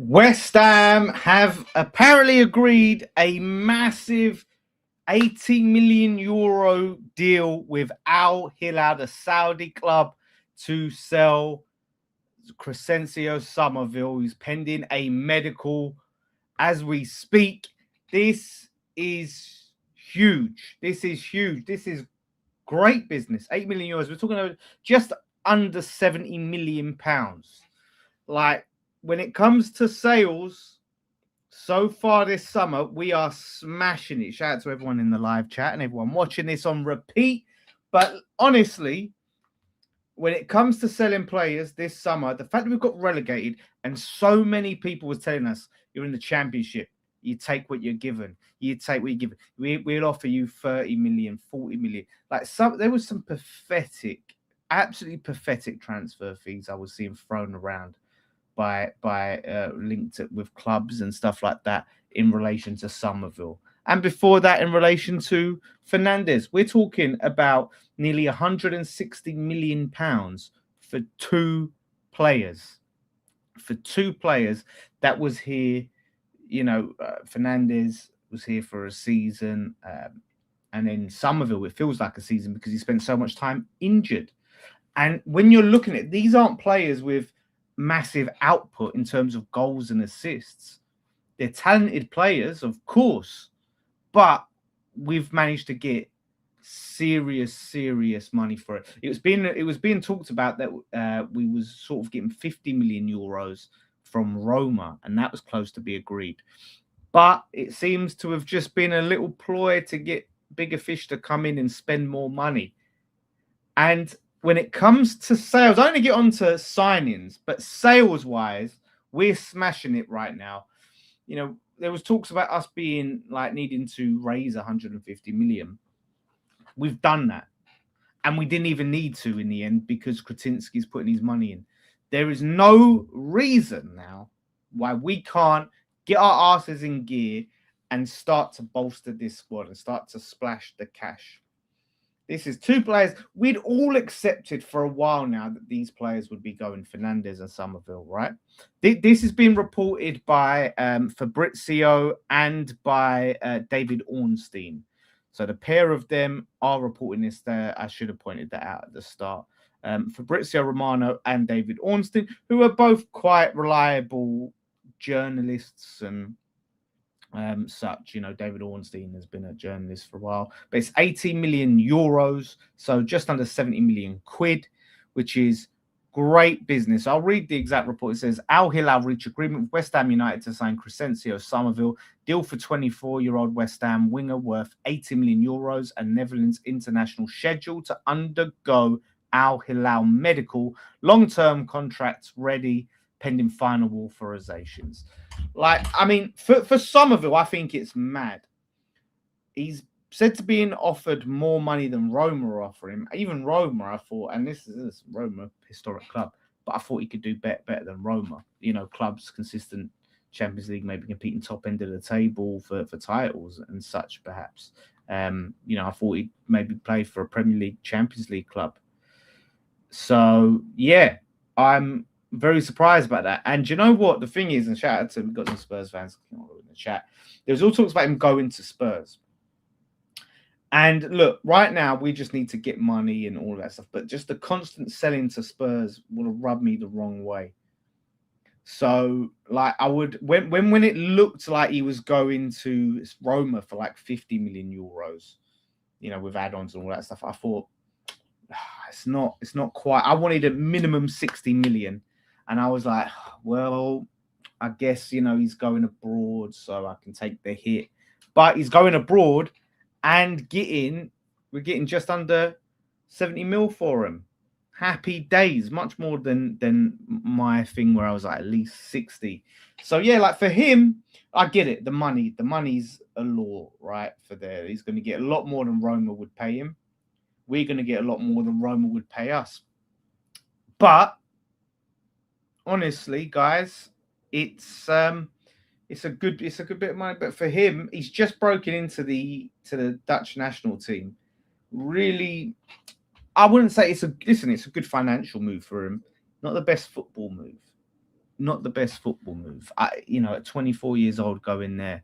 West Ham have apparently agreed a massive 80 million euro deal with Al Hilal, the Saudi club, to sell Crescencio Summerville, who's pending a medical as we speak. This is huge. This is huge. This is great business. 8 million euros. We're talking about just under 70 million pounds. Like, when it comes to sales, so far this summer, we are smashing it. Shout out to everyone in the live chat and everyone watching this on repeat. But honestly, when it comes to selling players this summer, the fact that we've got relegated and so many people was telling us you're in the championship, you take what you're given. You take what you're given. We'll offer you 30 million, 40 million. There was some pathetic, absolutely pathetic transfer fees I was seeing thrown around by linked with clubs and stuff like that in relation to Summerville. And before that, in relation to Fernandes, we're talking about nearly 160 million pounds for two players. For two players that was here, Fernandes was here for a season, and then Summerville, it feels like a season because he spent so much time injured. And when you're looking at these, aren't players with massive output in terms of goals and assists. They're talented players, of course, but we've managed to get serious money for it. It was being talked about that we was sort of getting 50 million euros from Roma, and that was close to be agreed. But it seems to have just been a little ploy to get bigger fish to come in and spend more money. And when it comes to sales, I only get on to signings, but sales-wise, we're smashing it right now. There was talks about us being needing to raise 150 million. We've done that. And we didn't even need to in the end because Kretinsky's putting his money in. There is no reason now why we can't get our asses in gear and start to bolster this squad and start to splash the cash. This is two players we'd all accepted for a while now that these players would be going, Fernandes and Summerville, right? This has been reported by Fabrizio and by David Ornstein. So the pair of them are reporting this there. I should have pointed that out at the start. Fabrizio Romano and David Ornstein, who are both quite reliable journalists and such. David Ornstein has been a journalist for a while, but it's 80 million euros, so just under 70 million quid, which is great business. I'll read the exact report. It says Al Hilal reached agreement with West Ham United to sign Crescencio Summerville. Deal for 24-year-old West Ham winger worth 80 million euros and Netherlands international scheduled to undergo Al Hilal medical. Long-term contracts ready pending final authorizations. For Summerville, I think it's mad. He's said to being offered more money than Roma are offering. Even Roma, I thought, and this is Roma, historic club, but I thought he could do better than Roma. Clubs consistent Champions League, maybe competing top end of the table for titles and such, perhaps. I thought he'd maybe play for a Premier League, Champions League club. So, yeah, I'm very surprised about that. And do you know what? The thing is, and shout out to, we've got some Spurs fans in the chat. There's all talks about him going to Spurs. And look, right now, we just need to get money and all that stuff. But just the constant selling to Spurs would have rubbed me the wrong way. So, I would, when it looked like he was going to Roma for 50 million euros, with add-ons and all that stuff, I thought, it's not quite. I wanted a minimum 60 million. And I was like, well, I guess, he's going abroad, so I can take the hit. But he's going abroad and we're getting just under 70 mil for him. Happy days, much more than my thing where I was at least 60. So, yeah, for him, I get it. The money's a law, right, for there. He's going to get a lot more than Roma would pay him. We're going to get a lot more than Roma would pay us. But honestly, guys, it's a good bit of money. But for him, he's just broken into the Dutch national team. Really, I wouldn't say it's a good financial move for him. Not the best football move. not the best football move. At 24 years old, going there,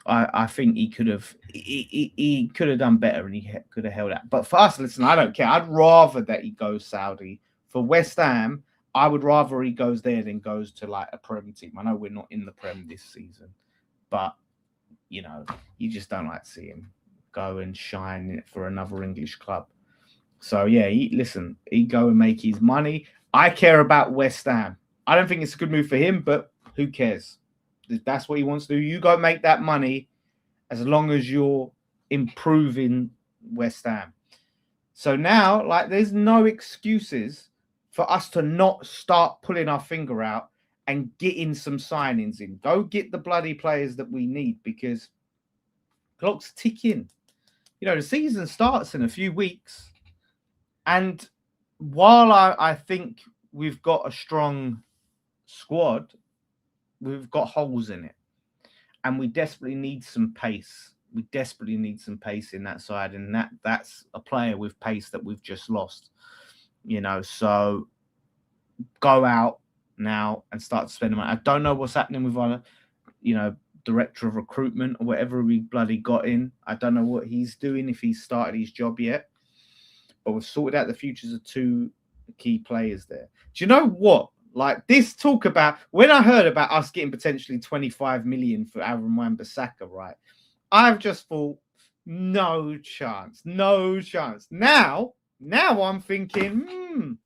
I think he could have he could have done better, and he could have held out. But for us, listen, I don't care. I'd rather that he goes Saudi. For West Ham, I would rather he goes there than goes to like a Prem team. I know we're not in the Prem this season, but you just don't like to see him go and shine for another English club. So yeah, he go and make his money. I care about West Ham. I don't think it's a good move for him, but who cares? If that's what he wants to do, you go make that money as long as you're improving West Ham. So now, like, there's no excuses for us to not start pulling our finger out and getting some signings in. Go get the bloody players that we need, because clock's ticking. The season starts in a few weeks. And while I think we've got a strong squad, we've got holes in it. And we desperately need some pace. We desperately need some pace in that side. And that's a player with pace that we've just lost. So go out now and start spending money. I don't know what's happening with our, director of recruitment or whatever we bloody got in. I don't know what he's doing, if he's started his job yet. But we've sorted out the futures of two key players there. Do you know what? Like, this talk about, when I heard about us getting potentially 25 million for Aaron Wan-Bissaka, right? I've just thought, no chance. Now I'm thinking,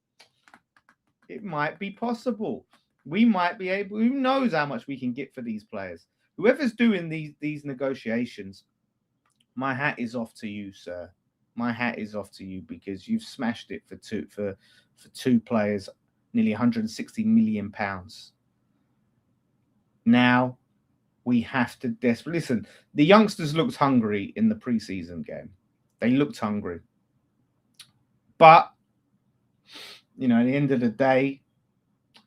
it might be possible. We might be able, who knows how much we can get for these players. Whoever's doing these negotiations, my hat is off to you, sir. My hat is off to you, because you've smashed it for two players, nearly 160 million pounds. Now we have to desperately listen. The youngsters looked hungry in the preseason game. They looked hungry, but at the end of the day,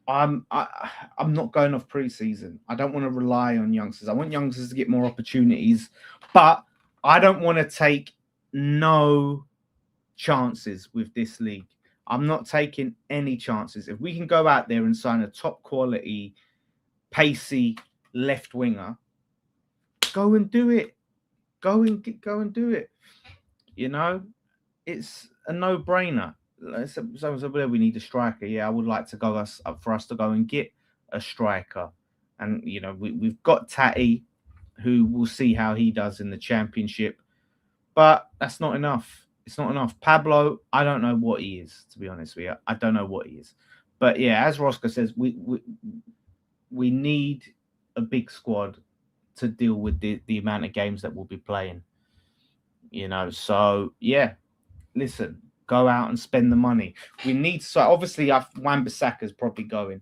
I'm not going off preseason. I don't want to rely on youngsters. I want youngsters to get more opportunities, but I don't want to take no chances with this league. I'm not taking any chances. If we can go out there and sign a top quality, pacey left winger, go and do it. Go and do it. It's a no-brainer. Someone said, we need a striker. Yeah, I would like to go for us to go and get a striker. And we've got Tatty, who we'll see how he does in the Championship. But that's not enough. It's not enough. Pablo, I don't know what he is, to be honest with you. I don't know what he is. But yeah, as Roscoe says, we need a big squad to deal with the amount of games that we'll be playing. So yeah, listen, go out and spend the money. We need to. Obviously, Wan-Bissaka's probably going.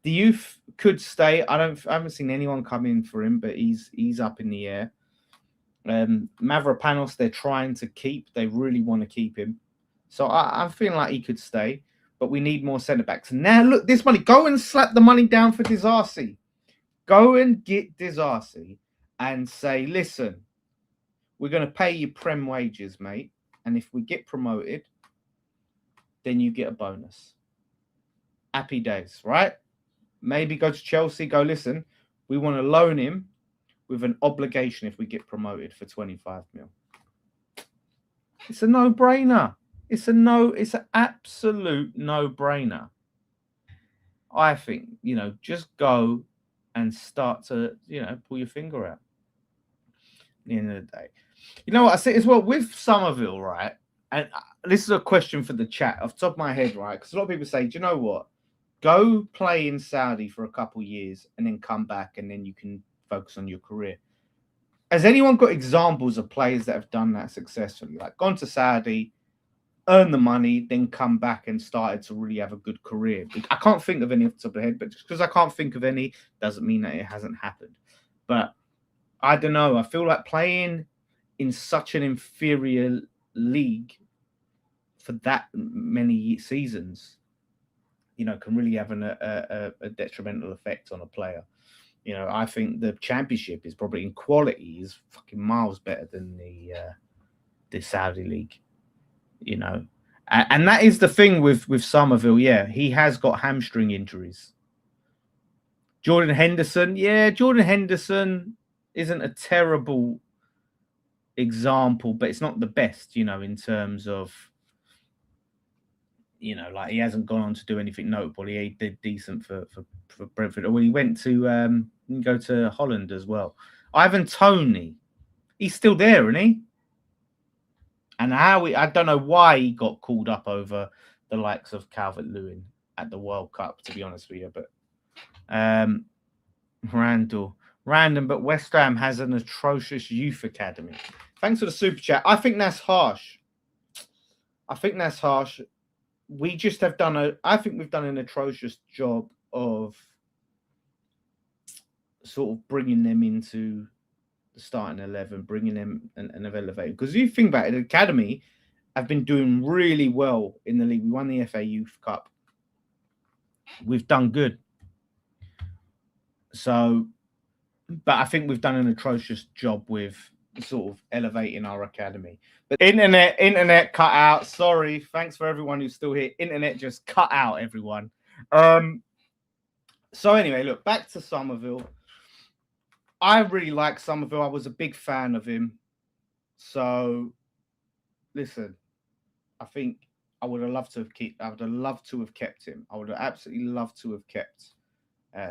The youth could stay. I haven't seen anyone come in for him, but he's up in the air. Mavropanos, they're trying to keep. They really want to keep him. So I'm feeling like he could stay, but we need more centre backs. Now look, this money. Go and slap the money down for Disasi. Go and get Disasi and say, listen, we're going to pay you Prem wages, mate. And if we get promoted, then you get a bonus. Happy days, right? Maybe go to Chelsea, go, listen, we want to loan him with an obligation if we get promoted for 25 mil. It's a no-brainer. It's an absolute no-brainer. I think, just go and start to, pull your finger out. At the end of the day. You know what I say as well with Summerville, right? And this is a question for the chat off the top of my head, right? Because a lot of people say, do you know what? Go play in Saudi for a couple of years and then come back and then you can focus on your career. Has anyone got examples of players that have done that successfully? Like gone to Saudi, earned the money, then come back and started to really have a good career? I can't think of any off the top of the head, but just because I can't think of any doesn't mean that it hasn't happened. But I don't know. I feel like playing in such an inferior league for that many seasons, can really have a detrimental effect on a player. I think the Championship is probably in quality is fucking miles better than the Saudi league. And that is the thing with Summerville. Yeah, he has got hamstring injuries. Jordan Henderson. Yeah, Jordan Henderson isn't a terrible example, but it's not the best, in terms of, like he hasn't gone on to do anything notable. He did decent for Brentford. Well, he went to go to Holland as well. Ivan Toney, he's still there, isn't he? And I don't know why he got called up over the likes of Calvert-Lewin at the World Cup, to be honest with you. But random, but West Ham has an atrocious youth academy. Thanks for the super chat. I think that's harsh. We just have I think we've done an atrocious job of sort of bringing them into the starting 11, bringing them and have elevated. Because you think about it, the academy have been doing really well in the league. We won the FA Youth Cup. We've done good. So, but I think we've done an atrocious job with sort of elevating our academy. But internet cut out. Sorry. Thanks for everyone who's still here. Internet just cut out, everyone. So anyway, look, back to Summerville. I really like Summerville. I was a big fan of him. So, listen, I think I would have loved to have kept him. I would have absolutely loved to have kept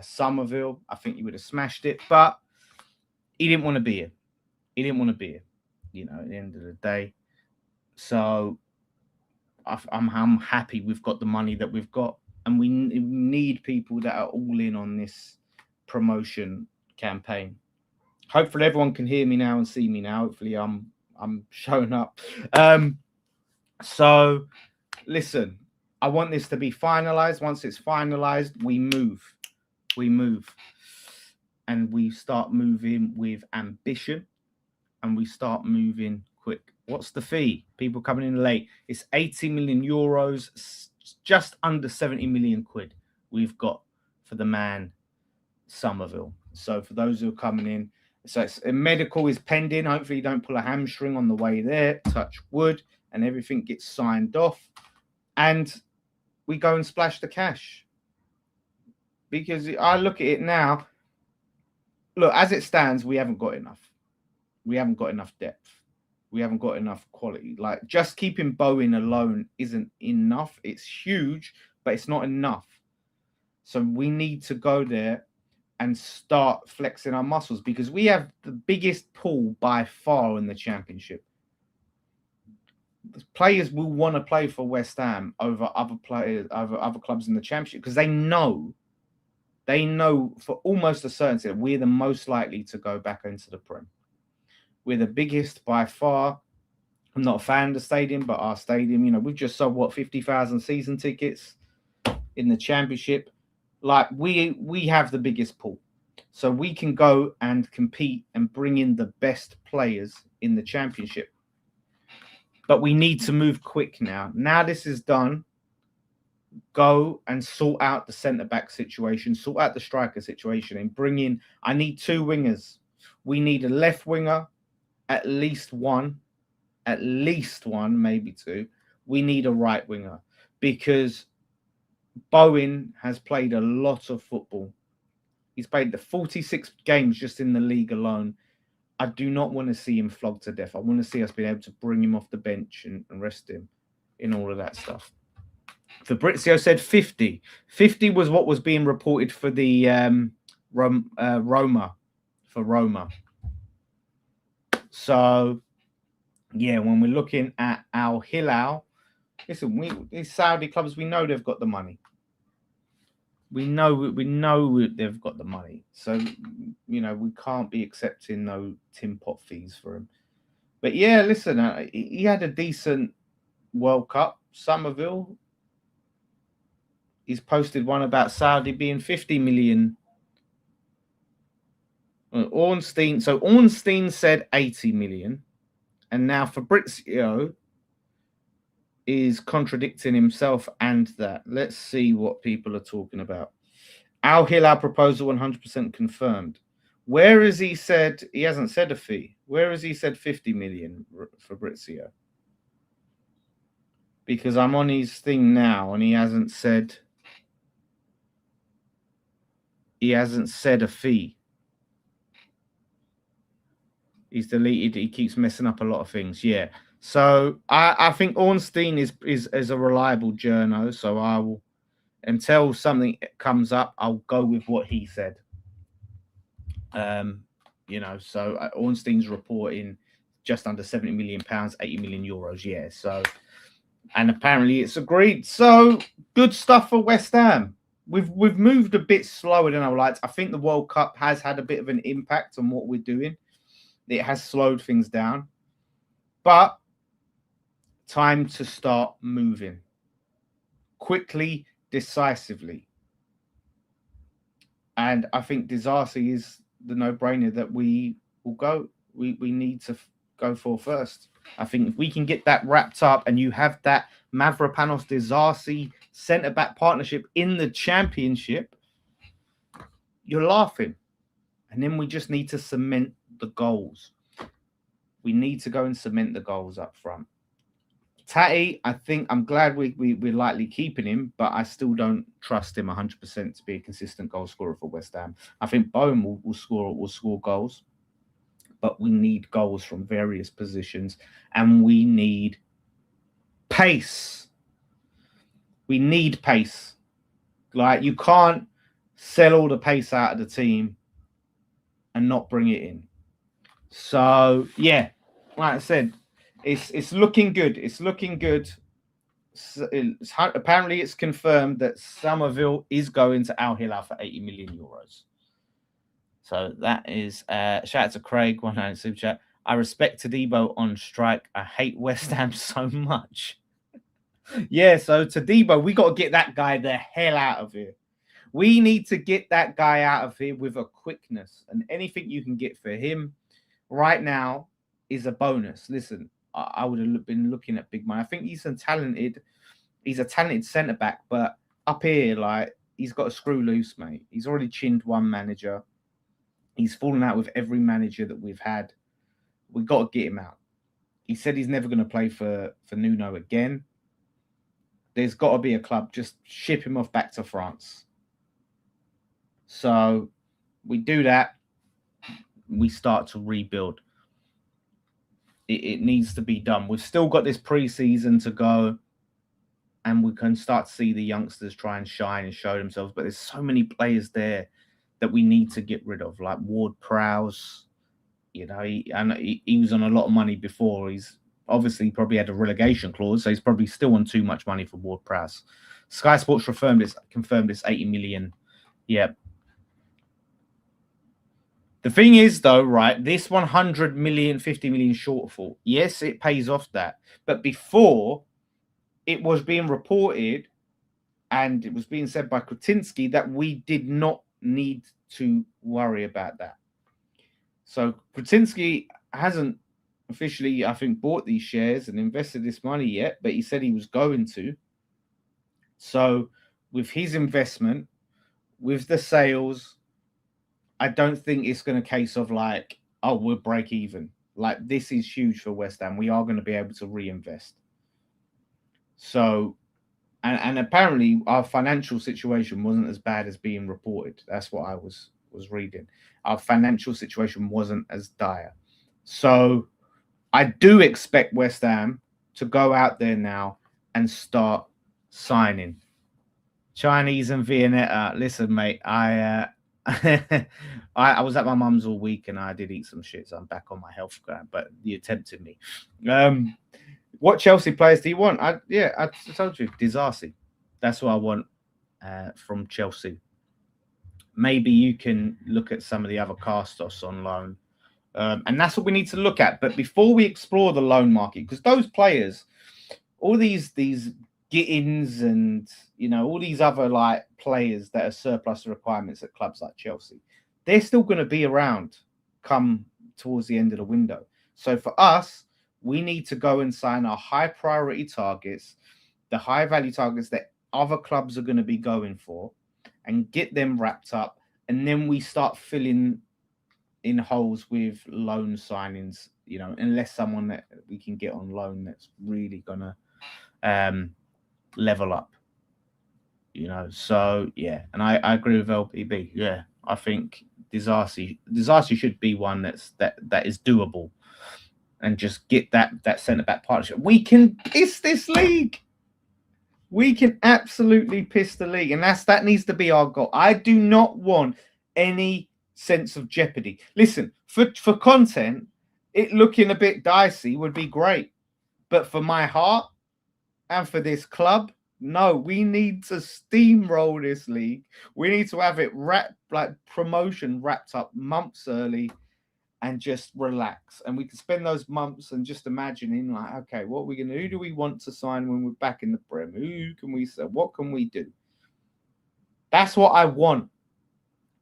Summerville. I think he would have smashed it, but he didn't want to be here. At the end of the day. So I'm happy we've got the money that we've got, and we need people that are all in on this promotion campaign. Hopefully everyone can hear me now and see me now. Hopefully I'm showing up. So listen, I want this to be finalized. Once it's finalized, we move. And we start moving with ambition, and we start moving quick. What's the fee? People coming in late. It's 80 million euros, just under 70 million quid we've got for the man Summerville. So for those who are coming in, so medical is pending. Hopefully you don't pull a hamstring on the way there. Touch wood, and everything gets signed off, and we go and splash the cash. Because I look at it now. Look, as it stands, we haven't got enough. We haven't got enough depth. We haven't got enough quality. Like, just keeping Bowen alone isn't enough. It's huge, but it's not enough. So we need to go there and start flexing our muscles, because we have the biggest pool by far in the Championship. The players will want to play for West Ham over other clubs in the Championship, because they know for almost a certainty that we're the most likely to go back into the Prem. We're the biggest by far. I'm not a fan of the stadium, but our stadium, we've just sold 50,000 season tickets in the Championship. Like, we have the biggest pool, so we can go and compete and bring in the best players in the Championship. But we need to move quick now. Now this is done, go and sort out the centre-back situation, sort out the striker situation, and bring in, I need 2 wingers. We need a left winger, at least one, maybe 2. We need a right winger, because Bowen has played a lot of football. He's played the 46 games just in the league alone. I do not want to see him flogged to death. I want to see us being able to bring him off the bench and rest him in all of that stuff. Fabrizio said 50. 50 was what was being reported for the Roma. So, yeah, when we're looking at Al Hilal, listen, these Saudi clubs, we know they've got the money. We know they've got the money. So, we can't be accepting no tin pot fees for him. But yeah, listen, he had a decent World Cup. Summerville, he's posted one about Saudi being 50 million. Ornstein said 80 million. And now Fabrizio is contradicting himself and that. Let's see what people are talking about. Al Hilal proposal 100% confirmed. Where has he said? He hasn't said a fee. Where has he said 50 million, Fabrizio? Because I'm on his thing now and he hasn't said. He hasn't said a fee. He's deleted. He keeps messing up a lot of things. Yeah. So I think Ornstein is a reliable journo. So I will, until something comes up, I'll go with what he said. Um, so Ornstein's reporting just under £70 million, €80 million. Yeah. So, and apparently it's agreed. So good stuff for West Ham. We've moved a bit slower than I would like. I think the World Cup has had a bit of an impact on what we're doing. It has slowed things down, but time to start moving quickly, decisively. And I think Disasi is the no-brainer that we will go. We need to go for first. I think if we can get that wrapped up and you have that Mavropanos Disasi centre-back partnership in the Championship, you're laughing. And then we just need to cement the goals. We need to go and cement the goals up front. Tatty, I think I'm glad we're likely keeping him, but I still don't trust him 100% to be a consistent goal scorer for West Ham. I think Bowen will score goals, but we need goals from various positions, and we need pace. We need pace. Like, you can't sell all the pace out of the team and not bring it in. So yeah, like I said, it's looking good. It's looking good. Apparently, it's confirmed that Summerville is going to Al Hilal for €80 million. So that is shout out to Craig, 100 super chat. I respect Tadibo on strike. I hate West Ham so much. Yeah, so Tadibo, we got to get that guy the hell out of here. We need to get that guy out of here with a quickness, and anything you can get for him right now is a bonus. Listen, I would have been looking at big money. I think he's a talented centre back, but up here, like, he's got a screw loose, mate. He's already chinned one manager. He's fallen out with every manager that we've had. We've got to get him out. He said he's never going to play for Nuno again. There's got to be a club. Just ship him off back to France. So we do that. We start to rebuild. It needs to be done. We've still got this pre-season to go, and we can start to see the youngsters try and shine and show themselves. But there's so many players there that we need to get rid of, like Ward-Prowse. He was on a lot of money before. He's obviously probably had a relegation clause, so he's probably still on too much money for Ward-Prowse. Sky Sports confirmed it's 80 million. Yeah. The thing is, though, right, this 100 million, 50 million shortfall, yes, it pays off that. But before, it was being reported, and it was being said by Kretinsky, that we did not need to worry about that. So Kretinsky hasn't officially, I think, bought these shares and invested this money yet, but he said he was going to. So with his investment, with the sales, I don't think it's going to case of like, oh, we'll break even. Like, this is huge for West Ham. We are going to be able to reinvest. So, and apparently our financial situation wasn't as bad as being reported. That's what I was reading. Our financial situation wasn't as dire. So I do expect West Ham to go out there now and start signing. Chinese and Viennetta. Listen, mate, I was at my mum's all week and I did eat some shit, so I'm back on my health plan, but you tempted me. What Chelsea players do you want? I told you, Disasi. That's what I want from Chelsea. Maybe you can look at some of the other cast-offs on loan. And that's what we need to look at. But before we explore the loan market, because those players, all these Gittins and, all these other like players that are surplus requirements at clubs like Chelsea, they're still going to be around come towards the end of the window. So for us, we need to go and sign our high priority targets, the high value targets that other clubs are going to be going for, and get them wrapped up. And then we start filling in holes with loan signings, unless someone that we can get on loan that's really going to level up. you know. So yeah, and I agree with LPB. Yeah, I think Disasi should be one that is doable, and just get that centre back partnership. We can piss this league. We can absolutely piss the league, and that needs to be our goal. I do not want any sense of jeopardy. Listen, for content, it looking a bit dicey would be great, but for my heart and for this club, no, we need to steamroll this league. We need to have it like promotion wrapped up months early and just relax. And we can spend those months and just imagining, like, okay, what are we gonna? Who do we want to sign when we're back in the Prem? Who can we sell? What can we do? That's what I want.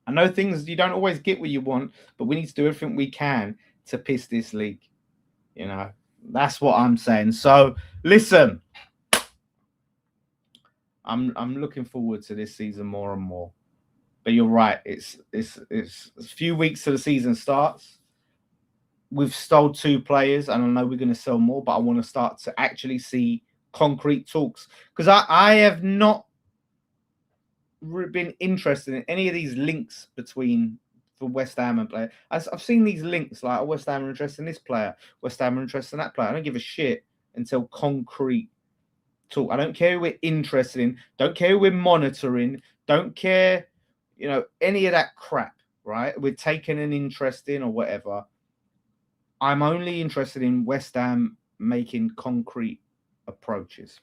I know things you don't always get what you want, but we need to do everything we can to piss this league. You know, that's what I'm saying. So listen, I'm looking forward to this season more and more. But you're right, it's a few weeks till the season starts. We've sold 2 players, and I know we're going to sell more, but I want to start to actually see concrete talks, because I have not been interested in any of these links between for West Ham and player. I've seen these links like, oh, West Ham are interested in this player, West Ham are interested in that player. I don't give a shit until concrete talk. I don't care who we're interested in, don't care who we're monitoring, don't care, you know, any of that crap, right? We're taking an interest in or whatever. I'm only interested in West Ham making concrete approaches.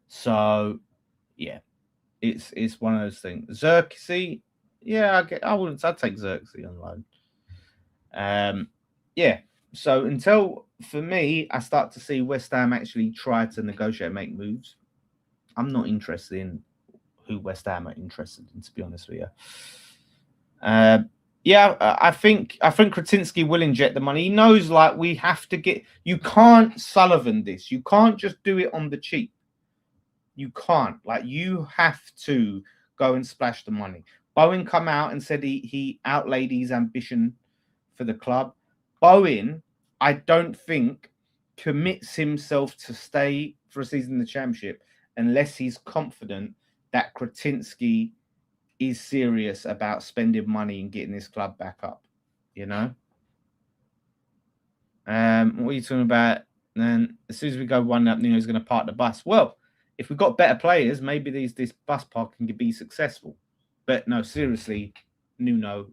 So, yeah, it's one of those things. Xerxes, yeah, I'd take Xerxes on loan. Yeah. So until, for me, I start to see West Ham actually try to negotiate, make moves, I'm not interested in who West Ham are interested in, to be honest with you. Yeah, I think Kretinsky will inject the money. He knows, like, we have to get. You can't Sullivan this. You can't just do it on the cheap. You can't. Like, you have to go and splash the money. Bowen come out and said he outlaid his ambition for the club. Bowen, I don't think, commits himself to stay for a season in the Championship unless he's confident that Kretinsky is serious about spending money and getting this club back up, you know? What are you talking about? Then as soon as we go 1-0, Nuno's going to park the bus. Well, if we've got better players, maybe this bus parking can be successful. But no, seriously, Nuno,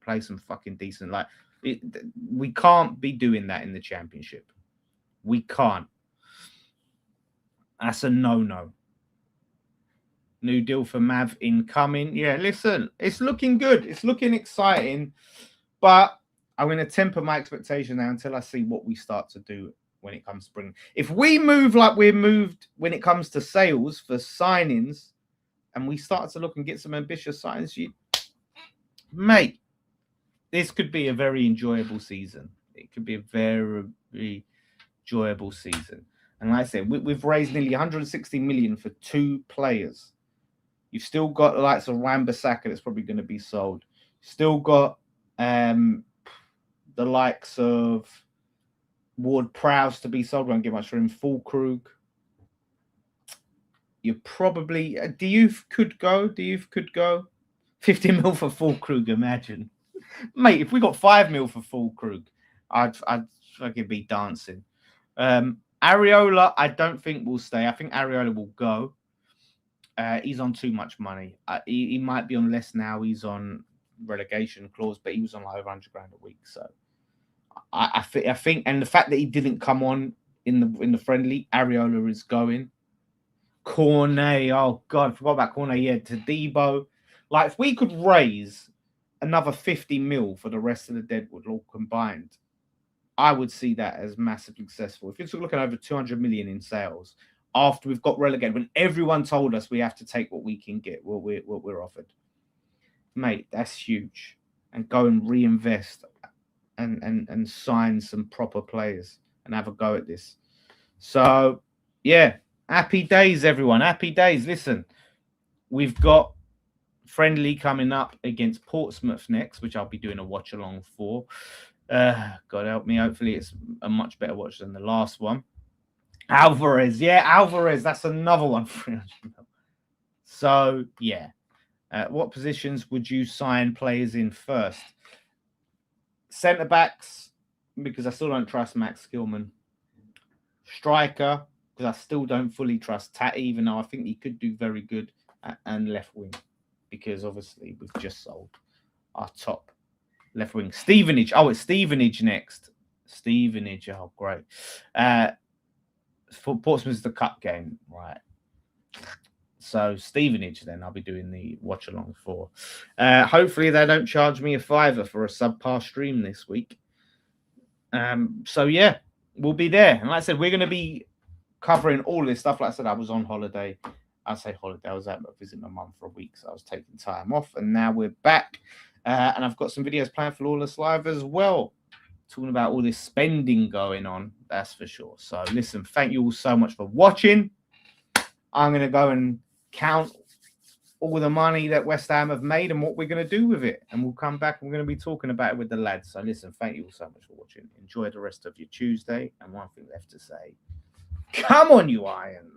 play some fucking decent. Like, we can't be doing that in the Championship. We can't. That's a no-no. New deal for Mav incoming. Yeah, listen, it's looking good. It's looking exciting. But I'm going to temper my expectation now until I see what we start to do when it comes to spring. If we move like we're moved when it comes to sales for signings, and we start to look and get some ambitious signings, mate, this could be a very enjoyable season. It could be a very enjoyable season. And like I said, we've raised nearly 160 million for 2 players. You've still got the likes of Wan-Bissaka that's probably going to be sold. Still got the likes of Ward-Prowse to be sold. Won't get much for him. Fulkrug. You probably Diouf could go. 50 mil for Fulkrug. Imagine, mate. If we got 5 mil for Fulkrug, I'd fucking be dancing. Areola, I don't think will stay. I think Areola will go. He's on too much money. He might be on less now. He's on relegation clause, but he was on like over 100 grand a week. So I think, and the fact that he didn't come on in the friendly, Areola is going. Cornet, oh god, I forgot about Cornet. Yeah, Todibo. Like, if we could raise another 50 mil for the rest of the Deadwood all combined, I would see that as massively successful. If you're looking over 200 million in sales after we've got relegated, when everyone told us we have to take what we can get, what we're offered, mate, that's huge. And go and reinvest and sign some proper players and have a go at this. So, yeah, happy days, everyone. Happy days. Listen, we've got friendly coming up against Portsmouth next, which I'll be doing a watch along for. God help me. Hopefully it's a much better watch than the last one. Alvarez. That's another one. 300 mil. So, yeah. What positions would you sign players in first? Centre backs, because I still don't trust Max Skillman. Striker, because I still don't fully trust Tatty, even though I think he could do very good. And left wing, because obviously we've just sold our top left wing. Stevenage. Oh, it's Stevenage next. Stevenage. Oh, great. For Portsmouth's the cup game, right? So Stevenage, then I'll be doing the watch along for. Hopefully they don't charge me a $5 for a subpar stream this week. So yeah, we'll be there. And like I said, we're going to be covering all this stuff. Like I said, I was on holiday. I say holiday. I was out visiting my mum for a week, so I was taking time off, and now we're back. And I've got some videos planned for Lawless Live as well, talking about all this spending going on. That's for sure. So listen, thank you all so much for watching. I'm going to go and count all the money that West Ham have made and what we're going to do with it. And we'll come back and we're going to be talking about it with the lads. So listen, thank you all so much for watching. Enjoy the rest of your Tuesday. And one thing left to say, come on, you Irons.